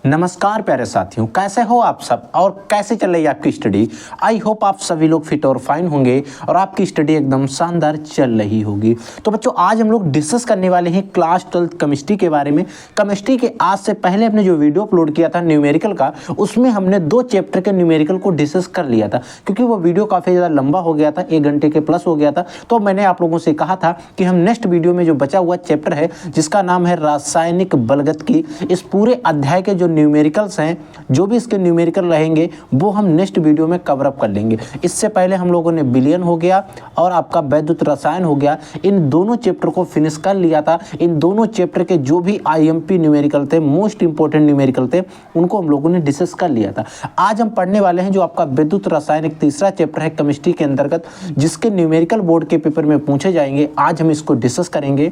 नमस्कार प्यारे साथियों, कैसे हो आप सब और कैसे चल रही है आपकी स्टडी। आई होप आप सभी लोग फिट और फाइन होंगे और आपकी स्टडी एकदम शानदार चल रही होगी। तो बच्चों, आज हम लोग डिस्कस करने वाले हैं क्लास 12 केमिस्ट्री के बारे में। केमिस्ट्री के आज से पहले हमने जो वीडियो अपलोड किया था न्यूमेरिकल का, उसमें हमने 2 चैप्टर के न्यूमेरिकल को डिस्कस कर लिया था, क्योंकि वो वीडियो काफ़ी ज़्यादा लंबा हो गया था, 1 घंटे के प्लस हो गया था। तो मैंने आप लोगों से कहा था कि हम नेक्स्ट वीडियो में जो बचा हुआ चैप्टर है जिसका नाम है रासायनिक बलगत, इस पूरे अध्याय के जो न्यूमेरिकल्स हैं, जो भी इसके न्यूमेरिकल रहेंगे वो हम नेक्स्ट वीडियो में कवर अप कर लेंगे। इससे पहले हम लोगों ने बिलियन हो गया और आपका वैद्युत रसायन हो गया, इन दोनों चैप्टर को फिनिश कर लिया था। इन दोनों चैप्टर के जो भी आईएमपी न्यूमेरिकल थे, मोस्ट इंपॉर्टेंट न्यूमेरिकल थे, उनको हम लोगों ने डिस्कस कर लिया था। आज हम पढ़ने वाले हैं जो आपका वैद्युत रसायन, एक तीसरा चैप्टर है केमिस्ट्री के अंतर्गत, जिसके न्यूमेरिकल बोर्ड के पेपर में पूछे जाएंगे। आज हम इसको डिस्कस करेंगे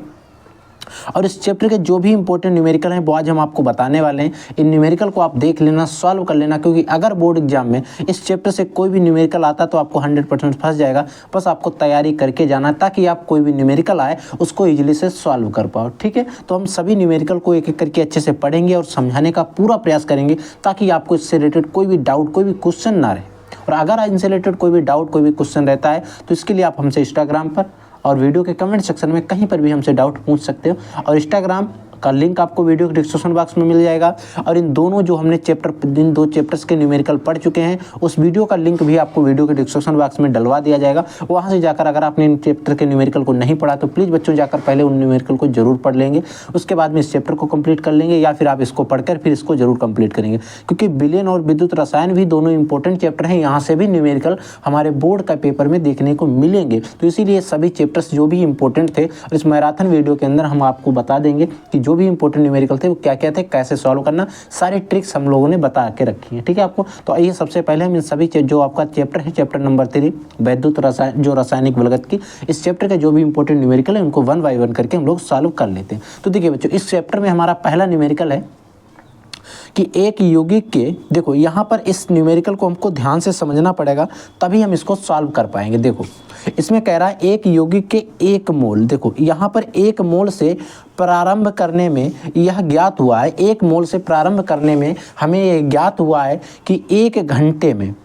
और इस चैप्टर के जो भी इंपॉर्टेंट न्यूमेरिकल हैं वो आज हम आपको बताने वाले हैं। इन न्यूमेरिकल को आप देख लेना, सॉल्व कर लेना, क्योंकि अगर बोर्ड एग्जाम में इस चैप्टर से कोई भी न्यूमेरिकल आता तो आपको 100% फंस जाएगा। बस आपको तैयारी करके जाना ताकि आप कोई भी न्यूमेरिकल आए उसको ईजिली से सॉल्व कर पाओ, ठीक है। तो हम सभी न्यूमेरिकल को एक एक करके अच्छे से पढ़ेंगे और समझाने का पूरा प्रयास करेंगे ताकि आपको इससे रिलेटेड कोई भी डाउट, कोई भी क्वेश्चन ना रहे। और अगर इनसे रिलेटेड कोई भी डाउट, कोई भी क्वेश्चन रहता है तो इसके लिए आप हमसे इंस्टाग्राम पर और वीडियो के कमेंट सेक्शन में कहीं पर भी हमसे डाउट पूछ सकते हो। और इंस्टाग्राम का लिंक आपको वीडियो के डिस्क्रिप्शन बॉक्स में मिल जाएगा। और इन दोनों जो हमने इन 2 चैप्टर्स के न्यूमेरिकल पढ़ चुके हैं, उस वीडियो का लिंक भी आपको वीडियो के डिस्क्रिप्शन बॉक्स में डलवा दिया जाएगा। वहाँ से जाकर अगर आपने इन चैप्टर के न्यूमेरिकल को नहीं पढ़ा तो प्लीज़ बच्चों जाकर पहले उन न्यूमेरिकल को जरूर पढ़ लेंगे, उसके बाद में इस चैप्टर को कंप्लीट कर लेंगे, या फिर आप इसको पढ़कर फिर इसको जरूर कंप्लीट करेंगे, क्योंकि बिलियन और विद्युत रसायन भी दोनों इंपॉर्टेंट चैप्टर हैं। यहाँ से भी न्यूमेरिकल हमारे बोर्ड का पेपर में देखने को मिलेंगे। तो इसीलिए सभी चैप्टर्स जो भी इंपॉर्टेंट थे, और इस मैराथन वीडियो के अंदर हम आपको बता देंगे कि जो भी इंपॉर्टेंट न्यूमेरिकल थे वो क्या क्या थे, कैसे सॉल्व करना, सारी ट्रिक्स हम लोगों ने बता के रखी है, ठीक है आपको। तो आइए सबसे पहले हम इन सभी जो आपका चैप्टर है, चैप्टर नंबर 3 वैद्युत रसायन, जो रासायनिक बलगत की, इस चैप्टर के जो भी इंपॉर्टेंट न्यूमेरिकल है उनको 1 बाय 1 करके हम लोग सॉल्व कर लेते हैं। तो देखिए बच्चों, इस चैप्टर में हमारा पहला न्यूमेरिकल है कि एक यौगिक के, देखो यहाँ पर इस न्यूमेरिकल को हमको ध्यान से समझना पड़ेगा तभी हम इसको सॉल्व कर पाएंगे। देखो इसमें कह रहा है एक यौगिक के 1 मोल, देखो यहाँ पर 1 मोल से प्रारंभ करने में यह ज्ञात हुआ है, 1 मोल से प्रारंभ करने में हमें यह ज्ञात हुआ है कि 1 घंटे में,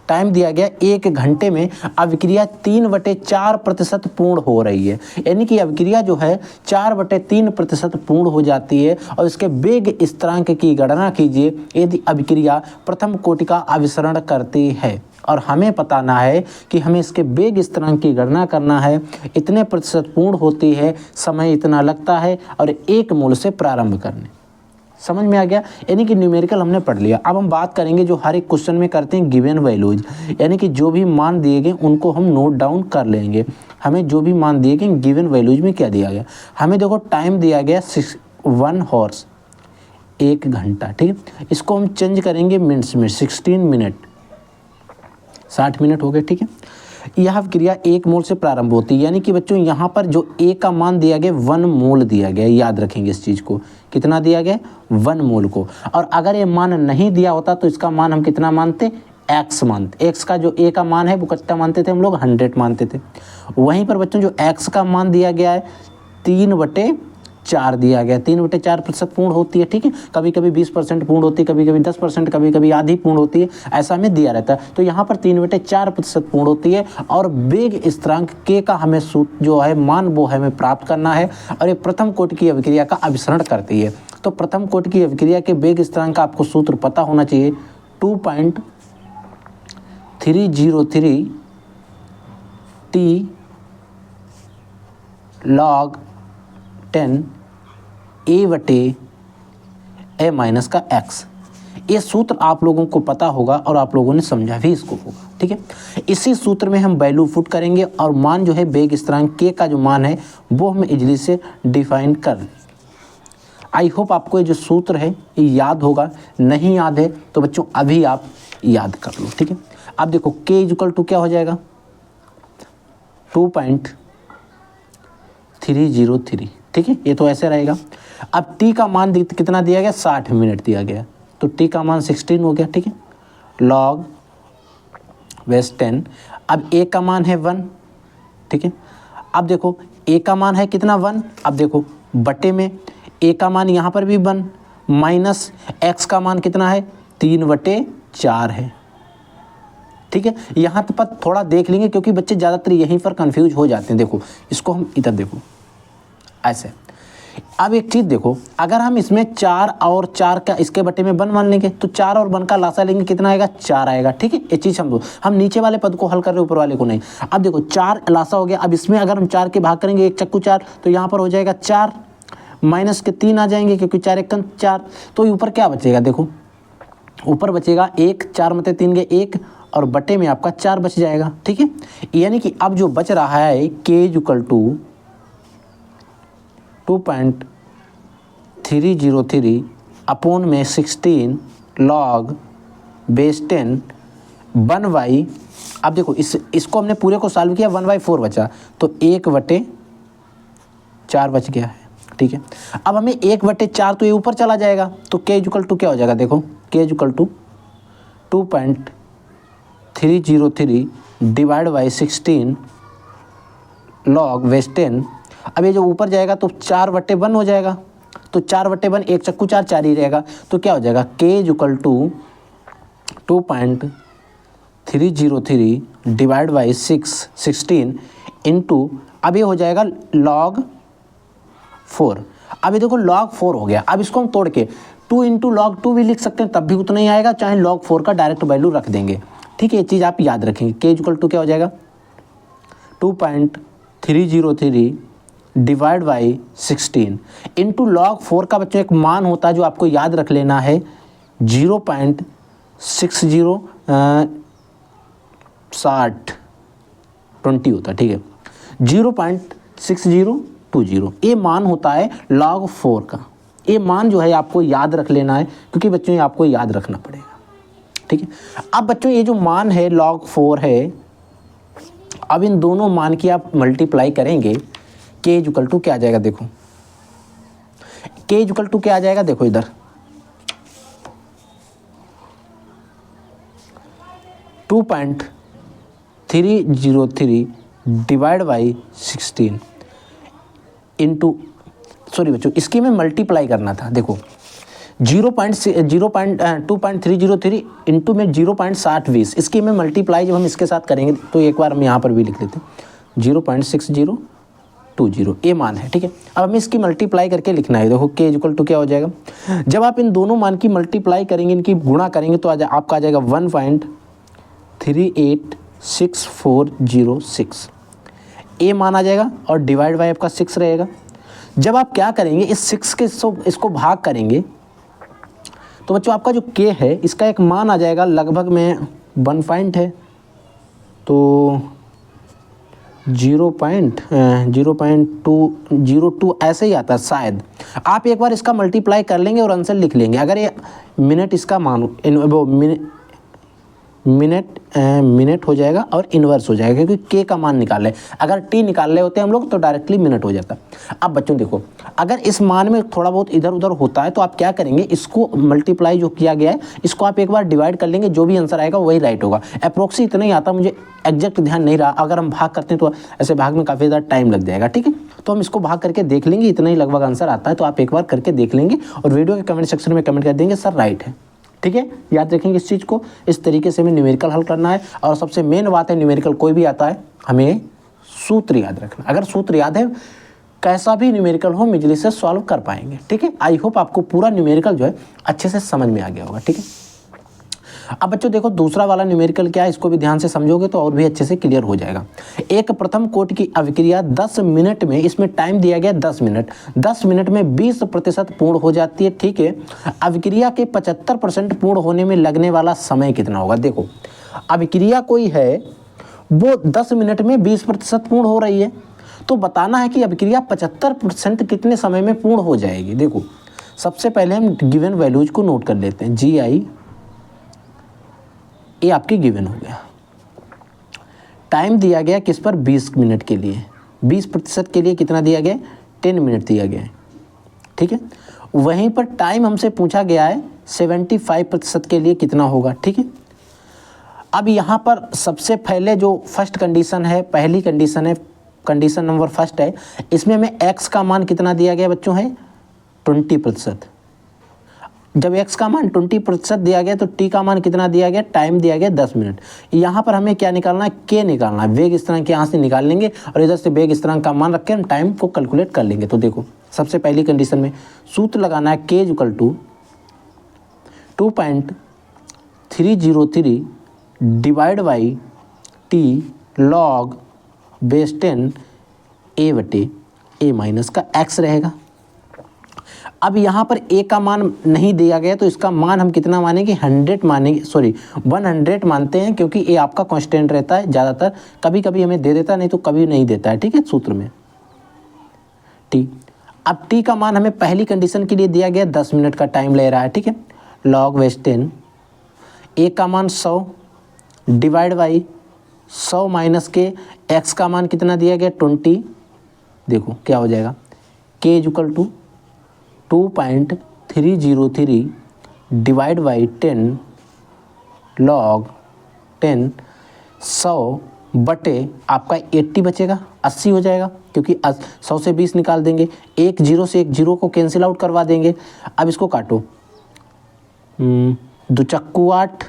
टाइम दिया गया 1 घंटे में अभिक्रिया 3/4% पूर्ण हो रही है। यानी कि अभिक्रिया जो है 4/3% पूर्ण हो जाती है। और इसके वेग स्थिरांक की गणना कीजिए यदि अभिक्रिया प्रथम कोटि का अभिसरण करती है। और हमें बताना है कि हमें इसके वेग स्थिरांक की गणना करना है, इतने प्रतिशत पूर्ण होती है, समय इतना लगता है, और 1 मोल से प्रारंभ करने। समझ में आ गया। यानी कि न्यूमेरिकल हमने पढ़ लिया। अब हम बात करेंगे जो हर एक क्वेश्चन में करते हैं गिवन वैल्यूज, यानी कि जो भी मान दिए गए उनको हम नोट डाउन कर लेंगे। हमें जो भी मान दिए गए गिवन वैल्यूज में क्या दिया गया, हमें देखो टाइम दिया गया 1 हॉर्स, 1 घंटा, ठीक है। इसको हम चेंज करेंगे मिनट्स में, 16 मिनट, 60 मिनट हो गए, ठीक है। यह क्रिया 1 मोल से प्रारंभ होती है, यानी कि बच्चों यहाँ पर जो ए का मान दिया गया 1 मोल दिया गया, याद रखेंगे इस चीज़ को, कितना दिया गया 1 मोल को। और अगर ये मान नहीं दिया होता तो इसका मान हम कितना मानते, x मानते। x का जो a का मान है वो कितना मानते थे हम लोग, 100 मानते थे। वहीं पर बच्चों जो x का मान दिया गया है 3/4 दिया गया, 3/4% पूर्ण होती है, ठीक है। कभी कभी 20% पूर्ण होती है, कभी कभी 10%, कभी कभी आधी पूर्ण होती है, ऐसा में दिया रहता है। तो यहाँ पर 3/4% पूर्ण होती है। और वेग स्थिरांक k का हमें सूत्र जो है मान वो हमें प्राप्त करना है, और ये प्रथम कोटि की अभिक्रिया का अभिसरण करती है। तो प्रथम कोटि की अभिक्रिया के वेग स्थिरांक का आपको सूत्र पता होना चाहिए, 2.303 t log 10 a/a माइनस का x। ये सूत्र आप लोगों को पता होगा और आप लोगों ने समझा भी इसको होगा, ठीक है। इसी सूत्र में हम वैल्यू पुट करेंगे और मान जो है वेग स्थिरांक k का जो मान है वो हम इजली से डिफाइन कर लें। आई होप आपको ये जो सूत्र है ये याद होगा, नहीं याद है तो बच्चों अभी आप याद कर लो, ठीक है। अब देखो k इक्वल टू क्या हो जाएगा, 2.303, ठीक है। ये तो ऐसे रहेगा। अब t का मान कितना दिया गया, 60 मिनट दिया गया, तो t का मान 16 हो गया, ठीक है, log बेस 10। अब a का मान है 1, ठीक है। अब देखो a का मान है कितना, 1। अब देखो बटे में a का मान यहाँ पर भी 1 माइनस x का मान कितना है 3/4 है। ठीक है, यहाँ पर थोड़ा देख लेंगे क्योंकि बच्चे ज़्यादातर यहीं पर कंफ्यूज हो जाते हैं। देखो इसको हम इधर देखो ऐसे। अब एक चीज़ देखो, अगर हम इसमें 4 और 4 का इसके बटे में 1 मान लेंगे तो 4 और 1 का लासा लेंगे, कितना आएगा 4 आएगा। ठीक है, ये चीज़ हम नीचे वाले पद को हल कर रहे हैं, ऊपर वाले को नहीं। अब देखो 4 लासा हो गया। अब इसमें अगर हम 4 के भाग करेंगे 1 चक्कू 4, तो यहाँ पर हो जाएगा 4 माइनस के 3 आ जाएंगे क्योंकि 4 1 4। तो ऊपर क्या बचेगा, देखो ऊपर बचेगा 1, 4 मते 3 गए 1 और बटे में आपका 4 बच जाएगा। ठीक है, यानी कि अब जो बच रहा है k = 2.303 अपॉन में 16 log बेस 10 1/। अब देखो इसको हमने पूरे को सॉल्व किया, 1/4 बचा, तो 1/4 बच गया है। ठीक है, अब हमें 1/4 तो ये ऊपर चला जाएगा, तो k = क्या हो जाएगा, देखो k = 2.303 divide by 16 log base 10। अब ये जो ऊपर जाएगा तो 4/1 हो जाएगा, तो 4/1 1 चक्कू 4 4 ही रहेगा, तो क्या हो जाएगा k = 2.303 डिवाइड बाई 16 इंटू, अब ये हो जाएगा log 4। अब ये देखो log 4 हो गया। अब इसको हम तोड़ के 2 × log 2 भी लिख सकते हैं, तब भी उतना ही आएगा, चाहे log 4 का डायरेक्ट वैल्यू रख देंगे। ठीक है, ये चीज़ आप याद रखेंगे। k = क्या हो जाएगा 2.303 डिवाइड बाई 16 इंटू log 4 का बच्चों एक मान होता है जो आपको याद रख लेना है 0.6020 होता है। ठीक है, 0.6020 ये मान होता है log 4 का। ये मान जो है आपको याद रख लेना है क्योंकि बच्चों ये आपको याद रखना पड़ेगा। ठीक है, अब बच्चों ये जो मान है log 4 है, अब इन दोनों मान की आप मल्टीप्लाई करेंगे, k = क्या आ जाएगा, देखो k = क्या आ जाएगा, देखो इधर 2.303 डिवाइड बाई 16 इंटू, सॉरी बच्चों इसकी में मल्टीप्लाई करना था। देखो 2.303 इंटू में 0.6020, इसकी में मल्टीप्लाई जब हम इसके साथ करेंगे तो एक बार हम यहाँ पर भी लिख लेते हैं 0.6020 ये मान है। ठीक है, अब हमें इसकी मल्टीप्लाई करके लिखना है। देखो k = क्या हो जाएगा, जब आप इन दोनों मान की मल्टीप्लाई करेंगे, इनकी गुणा करेंगे तो आपका आ जाएगा 1.386406 ये मान आ जाएगा और डिवाइड बाई आपका 6 रहेगा। जब आप क्या करेंगे, इस 6 के इसको भाग करेंगे तो बच्चों आपका जो k है इसका एक मान आ जाएगा, लगभग में 1 पॉइंट है तो 0.202 ऐसे ही आता है शायद। आप एक बार इसका मल्टीप्लाई कर लेंगे और आंसर लिख लेंगे। अगर ये मिनट इसका मान वो मिनट हो जाएगा और इन्वर्स हो जाएगा क्योंकि k का मान निकाल रहे। अगर t निकाल रहे होते हैं हम लोग तो डायरेक्टली मिनट हो जाता। अब बच्चों देखो, अगर इस मान में थोड़ा बहुत इधर उधर होता है तो आप क्या करेंगे, इसको मल्टीप्लाई जो किया गया है इसको आप एक बार डिवाइड कर लेंगे, जो भी आंसर आएगा वही राइट होगा। अप्रोक्सी इतना ही आता, मुझे एग्जैक्ट ध्यान नहीं रहा। अगर हम भाग करते हैं तो ऐसे भाग में काफ़ी ज़्यादा टाइम लग जाएगा। ठीक है, तो हम इसको भाग करके देख लेंगे, इतना ही लगभग आंसर आता है। तो आप एक बार करके देख लेंगे और वीडियो के कमेंट सेक्शन में कमेंट कर देंगे सर राइट है। ठीक है, याद रखेंगे इस चीज़ को, इस तरीके से हमें न्यूमेरिकल हल करना है। और सबसे मेन बात है, न्यूमेरिकल कोई भी आता है हमें सूत्र याद रखना। अगर सूत्र याद है, कैसा भी न्यूमेरिकल हो हम इजली से सॉल्व कर पाएंगे। ठीक है, आई होप आपको पूरा न्यूमेरिकल जो है अच्छे से समझ में आ गया होगा। ठीक है, अब बच्चों देखो दूसरा वाला न्यूमेरिकल क्या है, इसको भी ध्यान से समझोगे तो और भी अच्छे से क्लियर हो जाएगा। एक प्रथम कोटि की अभिक्रिया 10 मिनट में, इसमें टाइम दिया गया 10 मिनट, 10 मिनट में 20% पूर्ण हो जाती है। ठीक है, अभिक्रिया के 75% पूर्ण होने में लगने वाला समय कितना होगा। देखो अभिक्रिया कोई है वो 10 मिनट में 20% पूर्ण हो रही है, तो बताना है कि अभिक्रिया 75% कितने समय में पूर्ण हो जाएगी। देखो सबसे पहले हम गिवन वैल्यूज को नोट कर लेते हैं। GI ये आपकी गिवन हो गया, टाइम दिया गया किस पर 20 मिनट के लिए, 20% के लिए कितना दिया गया 10 मिनट दिया गया है। ठीक है, वहीं पर टाइम हमसे पूछा गया है 75% के लिए कितना होगा। ठीक है, अब यहाँ पर सबसे पहले जो फर्स्ट कंडीशन है, पहली कंडीशन है, कंडीशन नंबर फर्स्ट है, इसमें हमें x का मान कितना दिया गया बच्चों है 20%। जब x का मान 20% दिया गया तो t का मान कितना दिया गया, टाइम दिया गया 10 मिनट। यहाँ पर हमें क्या निकालना है, k निकालना है। वेग स्थिरांक यहाँ से निकाल लेंगे और इधर से वेग स्थिरांक का मान रख के हम टाइम को कैलकुलेट कर लेंगे। तो देखो सबसे पहली कंडीशन में सूत्र लगाना है, k equal to 2.303 divide by t log base 10 a बटे a माइनस का x रहेगा। अब यहाँ पर a का मान नहीं दिया गया तो इसका मान हम कितना मानेंगे, 100 मानेंगे, सॉरी 100 मानते हैं, क्योंकि a आपका कांस्टेंट रहता है ज़्यादातर, कभी कभी हमें दे देता है, नहीं तो कभी नहीं देता है, ठीक है, सूत्र में t। अब t का मान हमें पहली कंडीशन के लिए दिया गया 10 मिनट का टाइम ले रहा है, ठीक है, log बेस 10, a का मान 100 डिवाइड बाई 100 माइनस के x का मान कितना दिया गया 20। देखो क्या हो जाएगा, k equal to 2.303 divide by 10 log 10 100 बटे आपका 80 बचेगा, 80 हो जाएगा, क्योंकि 100 से 20 निकाल देंगे, एक जीरो से एक जीरो को कैंसिल आउट करवा देंगे। अब इसको काटो, 2 चक्कू 8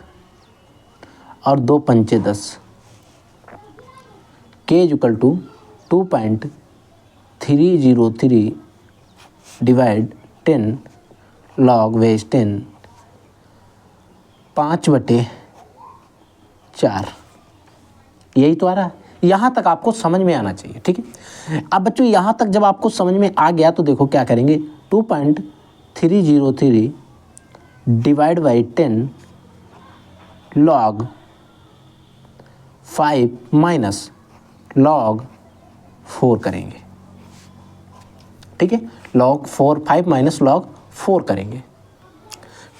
और 2 पंचे 10, k equal to 2.303 divide 10 log base 10 5/4, यही तो आ रहा है। यहाँ तक आपको समझ में आना चाहिए, ठीक है। अब बच्चों यहाँ तक जब आपको समझ में आ गया तो देखो क्या करेंगे, 2.303 divide by 10 log 5 minus log 4 करेंगे, ठीक है, log 4 5 माइनस log 4 करेंगे,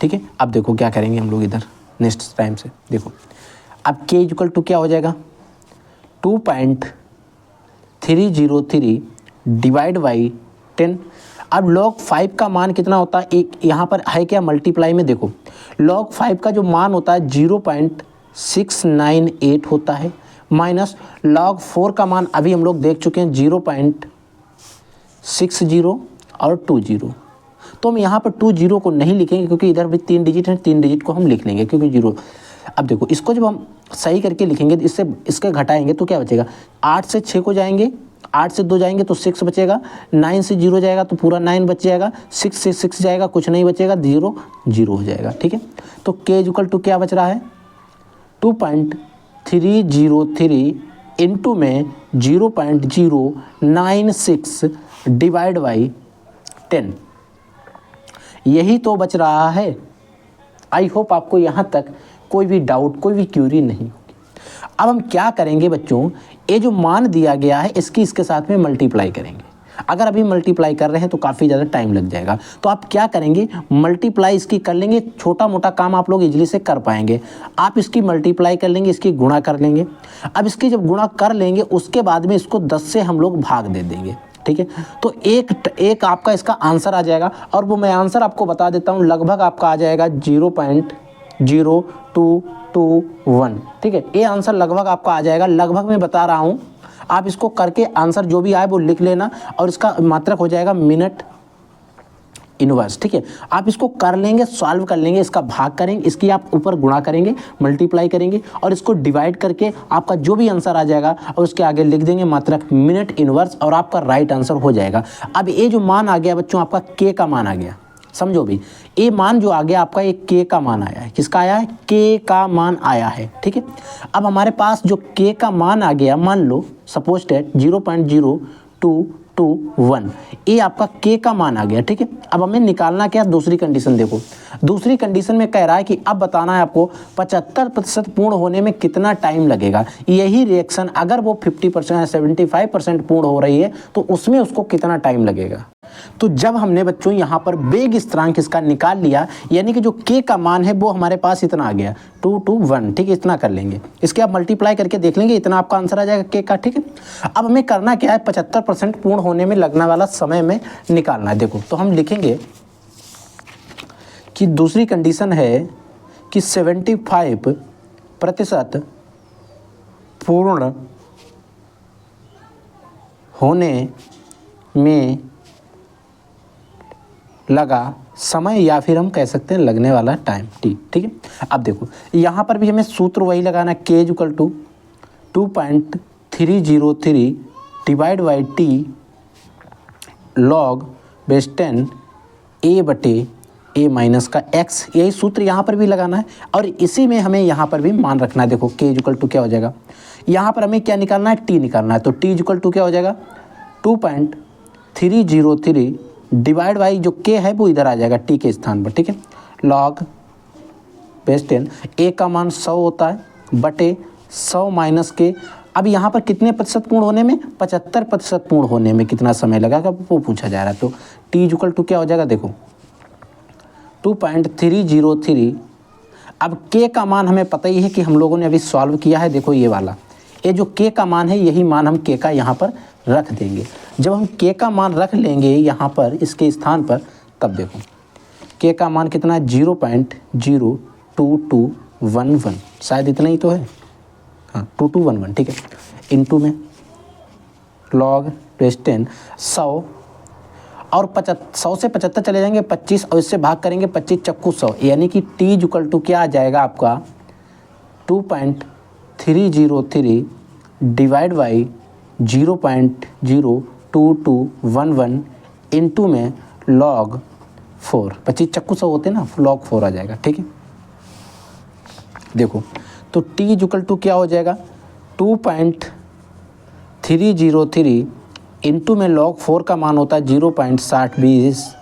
ठीक है। अब देखो क्या करेंगे हम लोग इधर नेक्स्ट टाइम से, देखो अब k इक्वल टू क्या हो जाएगा, 2.303 डिवाइड बाई 10। अब log 5 का मान कितना होता है, एक यहाँ पर है क्या, मल्टीप्लाई में देखो log 5 का जो मान होता है 0.698 होता है, माइनस log 4 का मान अभी हम लोग देख चुके हैं 0.60 और 20। तो हम यहाँ पर 20 को नहीं लिखेंगे क्योंकि इधर भी 3 डिजिट है, 3 डिजिट को हम लिख लेंगे क्योंकि 0। अब देखो इसको जब हम सही करके लिखेंगे इससे इसके घटाएंगे तो क्या बचेगा, 8 से 6 को जाएंगे, 8 से 2 जाएंगे तो 6 बचेगा, 9 से 0 जाएगा तो पूरा 9 बच जाएगा, 6 से 6 जाएगा कुछ नहीं बचेगा, 0 0 हो जाएगा, ठीक है। तो k इक्वल टू क्या बच रहा है, 2.303 इंटू में 0.096 डिवाइड बाई 10, यही तो बच रहा है। आई होप आपको यहाँ तक कोई भी डाउट, कोई भी क्यूरी नहीं होगी। अब हम क्या करेंगे बच्चों, ये जो मान दिया गया है इसकी इसके साथ में मल्टीप्लाई करेंगे। अगर अभी मल्टीप्लाई कर रहे हैं तो काफ़ी ज़्यादा टाइम लग जाएगा, तो आप क्या करेंगे, मल्टीप्लाई इसकी कर लेंगे, छोटा मोटा काम आप लोग इजीली से कर पाएंगे। आप इसकी मल्टीप्लाई कर लेंगे, इसकी गुणा कर लेंगे। अब इसकी जब गुणा कर लेंगे उसके बाद में इसको 10 से हम लोग भाग दे देंगे, ठीक है। तो एक आपका इसका आंसर आ जाएगा, और वो मैं आंसर आपको बता देता हूँ, लगभग आपका आ जाएगा 0.0221, ठीक है। ये आंसर लगभग आपका आ जाएगा, लगभग मैं बता रहा हूँ, आप इसको करके आंसर जो भी आए वो लिख लेना, और इसका मात्रक हो जाएगा मिनट इनवर्स, ठीक है। आप इसको कर लेंगे, सॉल्व कर लेंगे, इसका भाग करेंगे, इसकी आप ऊपर गुणा करेंगे, मल्टीप्लाई करेंगे, और इसको डिवाइड करके आपका जो भी आंसर आ जाएगा और उसके आगे लिख देंगे मात्रक मिनट इनवर्स, और आपका राइट आंसर हो जाएगा। अब ये जो मान आ गया बच्चों, आपका k का मान आ गया, समझो भी, ये मान जो आ गया आपका, एक k का मान आया है। किसका आया है, k का मान आया है, ठीक है। अब हमारे पास जो k का मान आ गया, मान लो सपोज डेट 0.0221, ये आपका k का मान आ गया, ठीक है। अब हमें निकालना क्या, दूसरी कंडीशन देखो। दूसरी कंडीशन में कह रहा है कि अब बताना है आपको 75% पूर्ण होने में कितना टाइम लगेगा। यही रिएक्शन अगर वो 50% या 75% पूर्ण हो रही है तो उसमें उसको कितना टाइम लगेगा। तो जब हमने बच्चों यहाँ पर वेग स्थिरांक इसका निकाल लिया, यानी कि जो k का मान है वो हमारे पास इतना आ गया 221, ठीक है, इतना कर लेंगे। इसके आप मल्टीप्लाई करके देख लेंगे, इतना आपका आंसर आ जाएगा k का, ठीक है। अब हमें करना क्या है, 75% पूर्ण होने में लगने वाला समय में निकालना है। देखो तो हम लिखेंगे कि दूसरी कंडीशन है कि 75% पूर्ण होने में लगा समय या फिर हम कह सकते हैं लगने वाला टाइम टी। ठीक है, अब देखो यहाँ पर भी हमें सूत्र वही लगाना, K equal to 2.303 divide by T log base 10 A बटे ए माइनस का एक्स, यही सूत्र यहाँ पर भी लगाना है और इसी में हमें यहाँ पर भी मान रखना है। देखो के इक्वल टू क्या हो जाएगा, यहाँ पर हमें क्या निकालना है, टी निकालना है। तो टी इक्वल टू क्या हो जाएगा, 2.303 डिवाइड बाई जो के है वो इधर आ जाएगा टी के स्थान पर। ठीक है, लॉग बेस 10 ए का मान 100 होता है बटे 100 माइनस के। अब यहाँ पर कितने प्रतिशत पूर्ण होने में, 75% पूर्ण होने में कितना समय लगेगा वो पूछा जा रहा है। तो टी इक्वल टू क्या हो जाएगा, देखो 2.303। अब के का मान हमें पता ही है कि हम लोगों ने अभी सॉल्व किया है। देखो ये वाला, ये जो के का मान है यही मान हम के का यहाँ पर रख देंगे। जब हम के का मान रख लेंगे यहाँ पर इसके स्थान पर, तब देखो के का मान कितना है, 0.02211, शायद इतना ही तो है, हाँ 2211। ठीक है, इनटू में लॉग बेस 10 100 और 100 से 75 चले जाएंगे 25 और इससे भाग करेंगे 25 चक्कू 100, यानी कि टी इक्वल टू क्या आ जाएगा आपका 2.303 डिवाइड बाई 0.02211 इंटू में लॉग 4, 25 चक्कू 100 होते ना, लॉग 4 आ जाएगा। ठीक है, देखो तो टी इक्वल टू क्या हो जाएगा, 2.303 इंटू में लॉग 4 का मान होता है 0.6020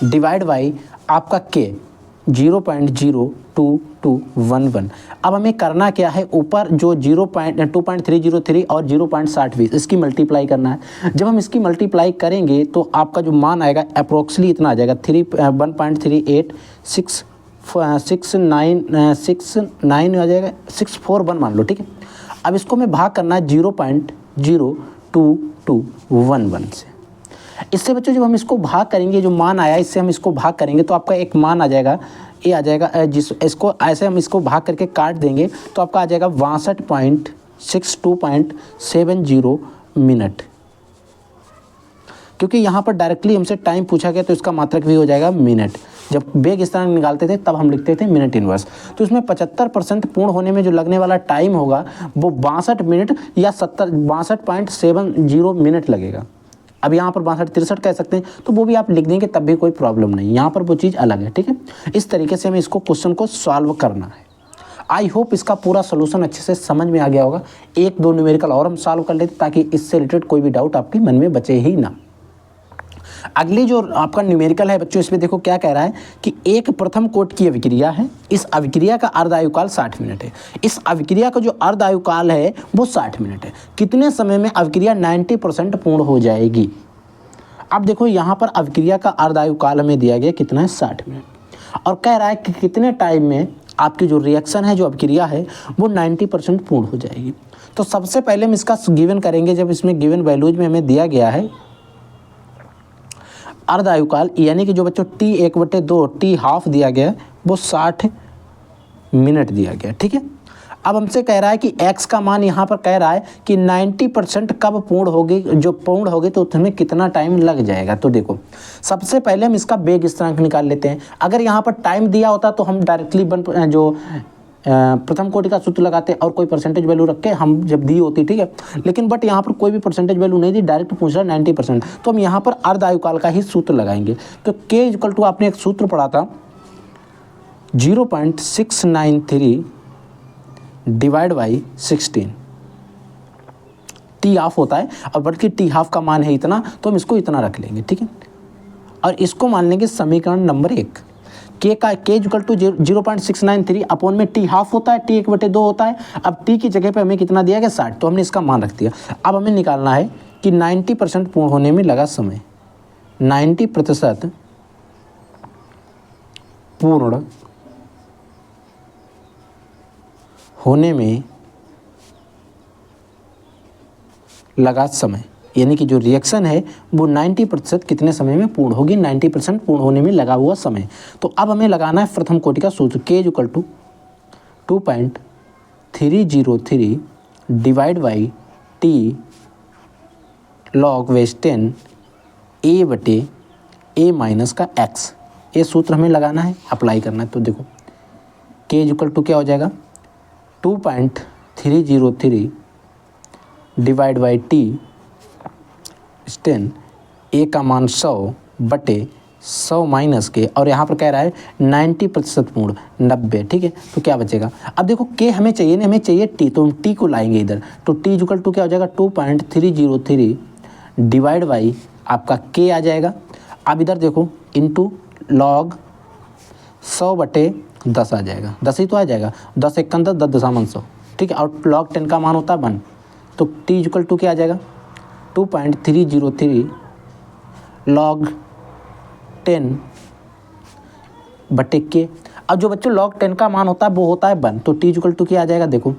डिवाइड बाई आपका के 0.02211। अब हमें करना क्या है, ऊपर जो 2.303 और 0.6020 इसकी मल्टीप्लाई करना है। जब हम इसकी मल्टीप्लाई करेंगे तो आपका जो मान आएगा अप्रोक्सली इतना आ जाएगा, 1.3869 आ जाएगा, 641 मान लो। ठीक है, अब इसको हमें भाग करना है 0.02211 से। इससे बच्चों जब हम इसको भाग करेंगे, जो मान आया इससे हम इसको भाग करेंगे तो आपका एक मान आ जाएगा, ये आ जाएगा, इसको ऐसे हम इसको भाग करके काट देंगे तो आपका आ जाएगा 62.62.70 मिनट। क्योंकि यहाँ पर डायरेक्टली हमसे टाइम पूछा गया तो इसका मात्रक भी हो जाएगा मिनट। जब बेग स्थान निकालते थे तब हम लिखते थे मिनट इनवर्स। तो इसमें 75% पूर्ण होने में जो लगने वाला टाइम होगा वो 62 मिनट या 62.70 मिनट लगेगा। अब यहाँ पर 62-63 कह सकते हैं, तो वो भी आप लिख देंगे तब भी कोई प्रॉब्लम नहीं, यहाँ पर वो चीज़ अलग है। ठीक है, इस तरीके से हमें इसको क्वेश्चन को सॉल्व करना है। आई होप इसका पूरा सोल्यूशन अच्छे से समझ में आ गया होगा। 1-2 न्यूमेरिकल और हम सॉल्व कर लेते ताकि इससे रिलेटेड कोई भी डाउट आपके मन में बचे ही ना। अगली जो आपका न्यूमेरिकल है बच्चों, इसमें देखो क्या कह रहा है कि एक प्रथम कोटि की अभिक्रिया है, इस अभिक्रिया का अर्ध आयुकाल 60 मिनट है। इस अभिक्रिया का जो अर्ध आयुकाल है वो 60 मिनट है। कितने समय में अभिक्रिया 90% पूर्ण हो जाएगी। अब देखो यहाँ पर अभिक्रिया का अर्ध आयुकाल हमें दिया गया कितना है, 60 मिनट, और कह रहा है कि कितने टाइम में आपकी जो रिएक्शन है, जो अभिक्रिया है वो 90% पूर्ण हो जाएगी। तो सबसे पहले हम इसका गिवन करेंगे। जब इसमें गिवन वैल्यूज में हमें दिया गया है अर्ध आयुकाल, यानी कि जो बच्चों T1/2 T हाफ दिया गया है वो 60 मिनट दिया गया। ठीक है, अब हमसे कह रहा है कि x का मान यहाँ पर कह रहा है कि 90% कब पूर्ण होगी, जो पूर्ण होगी तो उसमें कितना टाइम लग जाएगा। तो देखो सबसे पहले हम इसका वेग स्थिरांक निकाल लेते हैं। अगर यहाँ पर टाइम दिया होता तो हम डायरेक्टली जो प्रथम कोटि का सूत्र लगाते और कोई परसेंटेज वैल्यू रख के हम जब दी होती, ठीक है, लेकिन बट यहाँ पर कोई भी परसेंटेज वैल्यू नहीं दी, डायरेक्ट पूछ रहा है 90%, तो हम यहाँ पर अर्ध आयुकाल का ही सूत्र लगाएंगे। तो के इक्वल टू आपने एक सूत्र पढ़ा था 0.693 डिवाइड बाई 16। टी हाफ होता है और बट की टी हाफ का मान है इतना, तो हम इसको इतना रख लेंगे। ठीक है, और इसको मान लेंगे समीकरण नंबर 1। के का के इक्वल टू 0.693 अपॉन में टी हाफ होता है, टी 1/2 होता है। अब टी की जगह पे हमें कितना दिया गया, 60, तो हमने इसका मान रख दिया। अब हमें निकालना है कि 90% पूर्ण होने में लगा समय, 90% पूर्ण होने में लगा समय, यानी कि जो रिएक्शन है वो 90% कितने समय में पूर्ण होगी, 90% पूर्ण होने में लगा हुआ समय। तो अब हमें लगाना है प्रथम कोटि का सूत्र K equal to 2.303 divide by T log base 10 A बटे ए माइनस का एक्स, ये सूत्र हमें लगाना है, अप्लाई करना है। तो देखो के इक्वल टू क्या हो जाएगा 2.303 डिवाइड बाई टी स्टेन, ए का मान 100 बटे 100 माइनस के, और यहाँ पर कह रहा है 90% पूर्ण 90, ठीक है। तो क्या बचेगा, अब देखो के हमें चाहिए ना, हमें चाहिए टी, तो हम टी को लाएंगे इधर, तो टी इक्वल टू क्या हो जाएगा 2.303 डिवाइड बाई आपका के आ जाएगा। अब इधर देखो इंटू लॉग 100 बटे 10 आ जाएगा, 10 ही तो आ जाएगा, 10 1 10 10 दशामन 100, ठीक है। और लॉग 10 का मान होता है 1, तो टी इक्वल टू क्या आ जाएगा 2.303 लॉग 10 बटे के। अब जो बच्चों लॉग 10 का मान होता है वो होता है 1, तो टी इक्वल टू क्या आ जाएगा देखो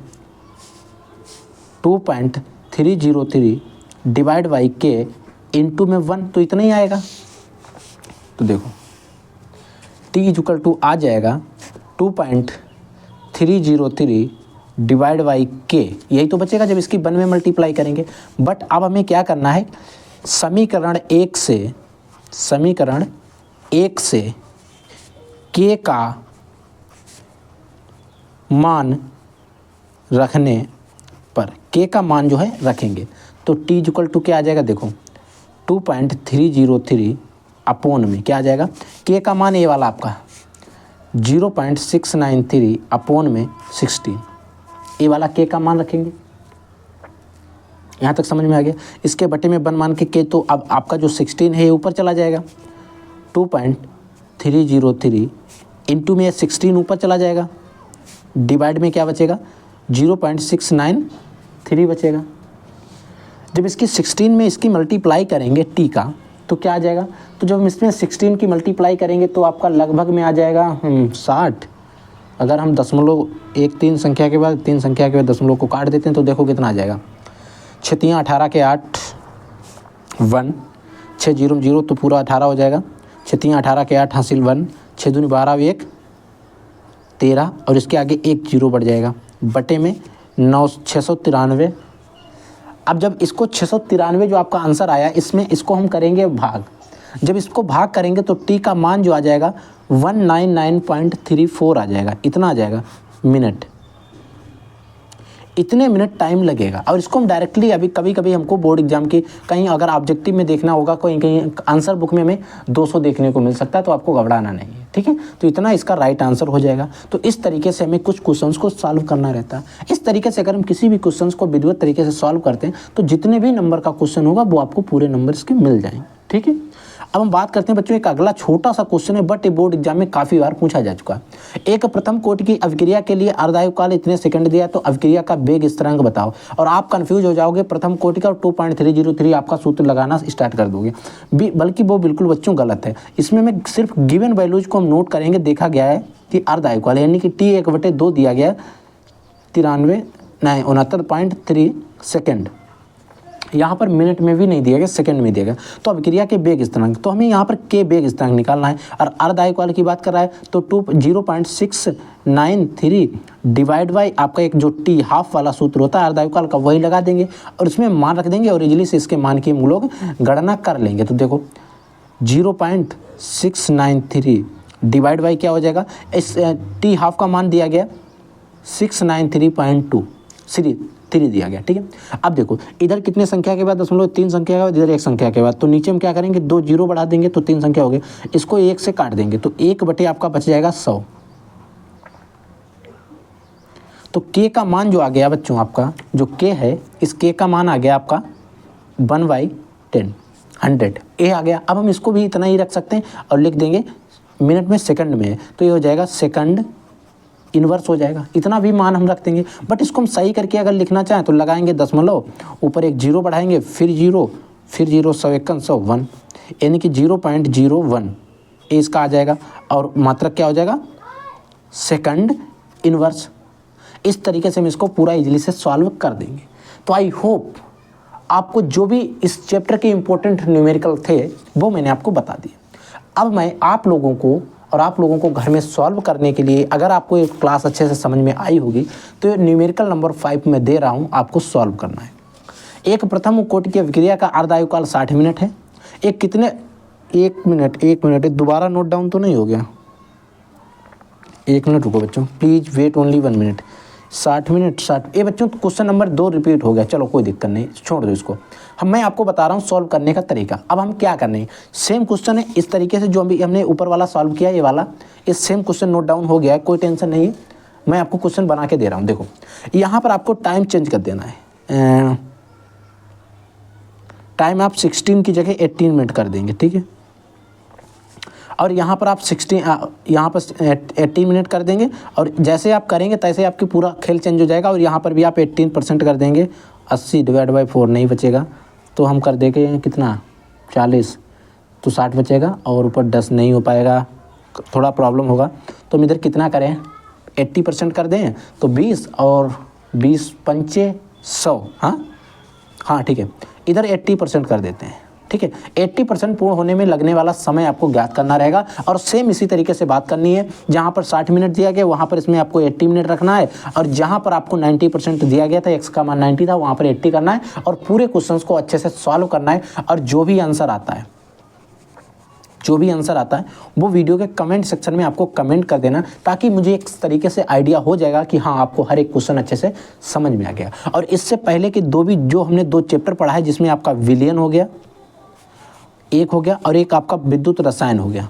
2.303 डिवाइड बाई के इंटू में 1, तो इतना ही आएगा। तो देखो टी इक्वल टू आ जाएगा 2.303 डिवाइड बाई के, यही तो बचेगा जब इसकी 1 में मल्टीप्लाई करेंगे। बट अब हमें क्या करना है, समीकरण एक से के का मान रखने पर, के का मान जो है रखेंगे, तो टी इक्वल टू क्या आ जाएगा देखो 2.303 अपोन में क्या आ जाएगा, के का मान ए वाला आपका 0.693 अपोन में 16, ए वाला के का मान रखेंगे। यहाँ तक समझ में आ गया। इसके बटे में 1 मान के तो अब आपका जो 16 है ये ऊपर चला जाएगा, 2.303 इंटू में 16 ऊपर चला जाएगा, डिवाइड में क्या बचेगा 0.693 बचेगा। जब इसकी 16 में इसकी मल्टीप्लाई करेंगे टी का तो क्या आ जाएगा, तो जब हम इसमें 16 की मल्टीप्लाई करेंगे तो आपका लगभग में आ जाएगा 60। अगर हम दशमलव एक 3 संख्या के बाद दशमलव को काट देते हैं तो देखो कितना आ जाएगा, 6 3 18 के 8 1, 6 0 0 तो पूरा 18 हो जाएगा, 6 3 18 के 8 हासिल 1, 6 दूनी 12 1 13, और इसके आगे एक 0 बढ़ जाएगा, बटे में 693। अब जब इसको 693 जो आपका आंसर आया, इसमें इसको हम करेंगे भाग, जब इसको भाग करेंगे तो टी का मान जो आ जाएगा 199.34 आ जाएगा, इतना आ जाएगा मिनट, इतने मिनट टाइम लगेगा। और इसको हम डायरेक्टली अभी कभी कभी हमको बोर्ड एग्जाम की कहीं अगर ऑब्जेक्टिव में देखना होगा, कहीं आंसर बुक में हमें 200 देखने को मिल सकता है, तो आपको घबराना नहीं है, ठीक है। तो इतना इसका राइट आंसर हो जाएगा। तो इस तरीके से हमें कुछ क्वेश्चंस को सॉल्व करना रहता है। इस तरीके से अगर हम किसी भी क्वेश्चंस को विधिवत तरीके से सॉल्व करते हैं तो जितने भी नंबर का क्वेश्चन होगा वो आपको पूरे नंबर इसके मिल जाएंगे, ठीक है। अब हम बात करते हैं बच्चों, एक अगला छोटा सा क्वेश्चन है बट बोर्ड एग्जाम में काफ़ी बार पूछा जा चुका है। एक प्रथम कोटि की अभिक्रिया के लिए अर्धायु काल इतने सेकंड दिया, तो अभिक्रिया का वेग स्थिरांक बताओ। और आप कंफ्यूज हो जाओगे, प्रथम कोटि का 2.303 आपका सूत्र लगाना स्टार्ट कर दोगे, बल्कि वो बिल्कुल बच्चों गलत है। इसमें मैं सिर्फ गिवन वैल्यूज को हम नोट करेंगे। देखा गया है कि अर्धायु काल यानी कि टी 1/2 दिया गया 69.3 सेकेंड, यहाँ पर मिनट में भी नहीं दिया गया, सेकंड में दिया गया। तो अभिक्रिया के वेग स्थिरांक, तो हमें यहाँ पर के वेग स्थिरांक निकालना है। और अर्धायु काल की बात कर रहा है तो 0.693 डिवाइड बाई आपका एक जो टी हाफ वाला सूत्र होता है अर्धायु काल का, वही लगा देंगे और इसमें मान रख देंगे और इजीली से इसके मान की हम लोग गणना कर लेंगे। तो देखो 0.693 डिवाइड बाई क्या हो जाएगा, इस टी हाफ का मान दिया गया 693.23 दिया गया, ठीक है। अब देखो इधर कितने संख्या के बाद 3 संख्या के बाद, इधर 1 संख्या के बाद, तो नीचे हम क्या करेंगे 2 0 बढ़ा देंगे तो 3 संख्या हो गए, इसको 1 से काट देंगे तो 1 बटे आपका बच जाएगा 100। तो के का मान जो आ गया बच्चों, आपका जो के है इस के का मान आ गया आपका 1/10 100 ए आ गया। अब हम इसको भी इतना ही रख सकते हैं और लिख देंगे मिनट में सेकंड में है, तो ये हो जाएगा सेकंड इन्वर्स हो जाएगा, इतना भी मान हम रख देंगे। बट इसको हम सही करके अगर लिखना चाहें तो लगाएंगे दशमलव, ऊपर एक 0 बढ़ाएंगे, फिर 0 100 1 100 1, यानी कि 0.01 ये इसका आ जाएगा और मात्रक क्या हो जाएगा सेकंड इन्वर्स। इस तरीके से हम इसको पूरा इजीली से सॉल्व कर देंगे। तो आई होप आपको जो भी इस चैप्टर के इम्पोर्टेंट न्यूमेरिकल थे वो मैंने आपको बता दिए। अब मैं आप लोगों को घर में सॉल्व करने के लिए, अगर आपको ये क्लास अच्छे से समझ में आई होगी तो ये न्यूमेरिकल नंबर 5 में दे रहा हूँ, आपको सॉल्व करना है। एक प्रथम कोटि की अभिक्रिया का अर्धायु काल 60 मिनट है। एक कितने एक मिनट दोबारा नोट डाउन तो नहीं हो गया? 1 मिनट रुको बच्चों, please wait only 1 minute. 60 minute 60। ये बच्चों क्वेश्चन नंबर 2 रिपीट हो गया, चलो कोई दिक्कत नहीं, छोड़ दो इसको। मैं आपको बता रहा हूँ सॉल्व करने का तरीका। अब हम क्या करने हैं, सेम क्वेश्चन है इस तरीके से जो अभी हमने ऊपर वाला सॉल्व किया, ये वाला इस सेम क्वेश्चन नोट डाउन हो गया है, कोई टेंशन नहीं है। मैं आपको क्वेश्चन बना के दे रहा हूँ। देखो यहाँ पर आपको टाइम चेंज कर देना है। टाइम आप 16 की जगह 18 मिनट कर देंगे, ठीक है। और यहाँ पर आप 80 मिनट कर देंगे, और जैसे आप करेंगे तैसे आपकी पूरा खेल चेंज हो जाएगा। और यहाँ पर भी आप 18% कर देंगे। 80 डिवाइड बाई 4 नहीं बचेगा, तो हम कर देंगे कितना, 40, तो 60 बचेगा। और ऊपर 10 नहीं हो पाएगा, थोड़ा प्रॉब्लम होगा। तो हम इधर कितना करें, 80% कर दें तो 20, और 20 पंचे 100। हाँ ठीक है, इधर 80% कर देते हैं, ठीक है। 80% पूर्ण होने में लगने वाला समय आपको ज्ञात करना रहेगा। और सेम इसी तरीके से बात करनी है, जहाँ पर 60 मिनट दिया गया वहाँ पर इसमें आपको 80 मिनट रखना है। और जहाँ पर आपको 90% दिया गया था, x का मान 90 था, वहाँ पर 80 करना है। और पूरे क्वेश्चन को अच्छे से सॉल्व करना है। और जो भी आंसर आता है वो वीडियो के कमेंट सेक्शन में आपको कमेंट कर देना, ताकि मुझे एक तरीके से आइडिया हो जाएगा कि हाँ आपको हर एक क्वेश्चन अच्छे से समझ में आ गया। और इससे पहले कि हमने 2 चैप्टर पढ़ा है, जिसमें आपका विलयन हो गया, एक हो गया, और एक आपका विद्युत रसायन हो गया,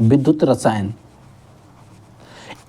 विद्युत रसायन।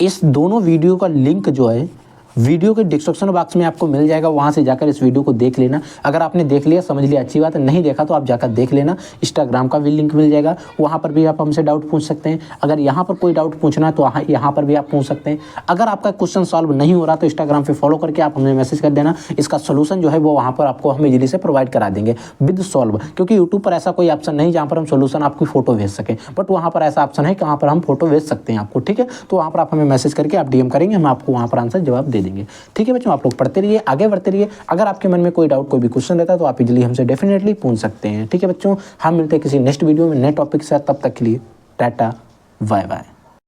इस दोनों वीडियो का लिंक जो है वीडियो के डिस्क्रिप्शन बॉक्स में आपको मिल जाएगा, वहाँ से जाकर इस वीडियो को देख लेना। अगर आपने देख लिया समझ लिया, अच्छी बात है, नहीं देखा तो आप जाकर देख लेना। इंस्टाग्राम का भी लिंक मिल जाएगा, वहाँ पर भी आप हमसे डाउट पूछ सकते हैं। अगर यहाँ पर कोई डाउट पूछना है तो यहाँ पर भी आप पूछ सकते हैं। अगर आपका क्वेश्चन सॉल्व नहीं हो रहा तो इंस्टाग्राम पर फॉलो करके आप हमें मैसेज कर देना, इसका सोल्यूशन जो है वो वहाँ पर आपको हम इजीली से प्रोवाइड करा देंगे विद सॉल्व। क्योंकि यूट्यूब पर ऐसा कोई ऑप्शन नहीं जहाँ पर हम सोल्यूशन आपकी फोटो भेज सकें, बट वहाँ पर ऐसा ऑप्शन है कि वहाँ पर हम फोटो भेज सकते हैं आपको, ठीक है। तो वहाँ पर आप हमें मैसेज करके आप डीएम करेंगे, हम आपको वहाँ पर आंसर जवाब दे देंगे, ठीक है। आप लोग पढ़ते रहिए, आगे बढ़ते रहिए। अगर आपके मन में कोई डाउट, कोई भी क्वेश्चन रहता है तो आप इजीली हमसे डेफिनेटली पूछ सकते हैं, ठीक है बच्चों। हम मिलते हैं किसी नेक्स्ट वीडियो में नए टॉपिक के साथ, तब तक के लिए टाटा बाय बाय।